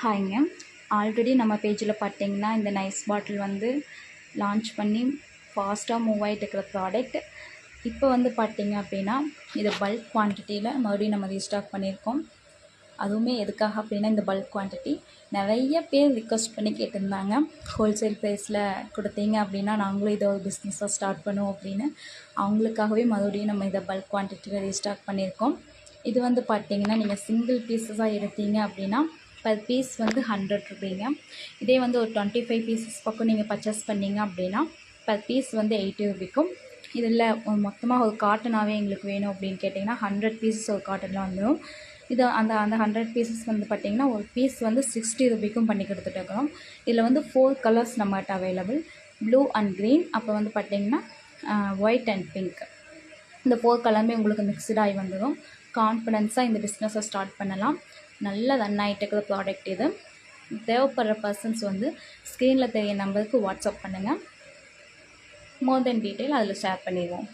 ஹாய்ங்க. Already நம்ம பேஜில் பார்த்தீங்கன்னா இந்த நைஸ் பாட்டில் வந்து லான்ச் பண்ணி ஃபாஸ்ட்டாக மூவ் ஆகிட்டு இருக்கிற ப்ராடக்ட். இப்போ வந்து பார்த்தீங்க அப்படின்னா இது பல்க் குவான்டிட்டியில் மறுபடியும் நம்ம ரீஸ்டாக் பண்ணியிருக்கோம். அதுவுமே எதுக்காக அப்படின்னா இந்த பல்க் குவான்டிட்டி நிறைய பேர் ரிக்வஸ்ட் பண்ணி கேட்டிருந்தாங்க. ஹோல்சேல் ப்ரைஸில் கொடுத்தீங்க அப்படின்னா நாங்களும் இதை ஒரு பிஸ்னஸாக ஸ்டார்ட் பண்ணுவோம் அப்படின்னு. அவங்களுக்காகவே மறுபடியும் நம்ம இதை பல்க் குவான்டிட்டியில் ரீஸ்டாக் பண்ணியிருக்கோம். இது வந்து பார்த்தீங்கன்னா நீங்கள் சிங்கிள் பீஸஸாக எடுத்தீங்க அப்படின்னா பர் பீஸ் வந்து 100 ரூபீங்க. இதே வந்து ஒரு 25 பீசஸ் பக்கம் நீங்கள் பர்ச்சேஸ் பண்ணிங்க அப்படின்னா பர் பீஸ் வந்து 80 ரூபிக்கும். இதில் மொத்தமாக ஒரு காட்டனாகவே எங்களுக்கு வேணும் அப்படின்னு கேட்டிங்கன்னா 100 பீசஸ் ஒரு காட்டனில் வந்துடும். இது அந்த 100 பீசஸ் வந்து பார்த்திங்கன்னா ஒரு பீஸ் வந்து 60 ரூபிக்கும் பண்ணி கொடுத்துட்டு இருக்கிறோம். இதில் வந்து 4 கலர்ஸ் நம்மகிட்ட அவைலபிள், ப்ளூ அண்ட் க்ரீன், அப்போ வந்து பார்த்திங்கன்னா ஒயிட் அண்ட் பிங்க். இந்த 4 கலருமே உங்களுக்கு மிக்சடாகி வந்துடும். கான்ஃபிடென்ஸாக இந்த பிஸ்னஸை ஸ்டார்ட் பண்ணலாம். நல்ல ரன் ஆகிட்டு இருக்கிற ப்ராடக்ட் இது. தேவைப்படுற பர்சன்ஸ் வந்து ஸ்க்ரீனில் தெரிய நம்பருக்கு வாட்ஸ்அப் பண்ணுங்கள். மோர் தென் டீட்டெயில் அதில் ஷேர் பண்ணிடுவோம்.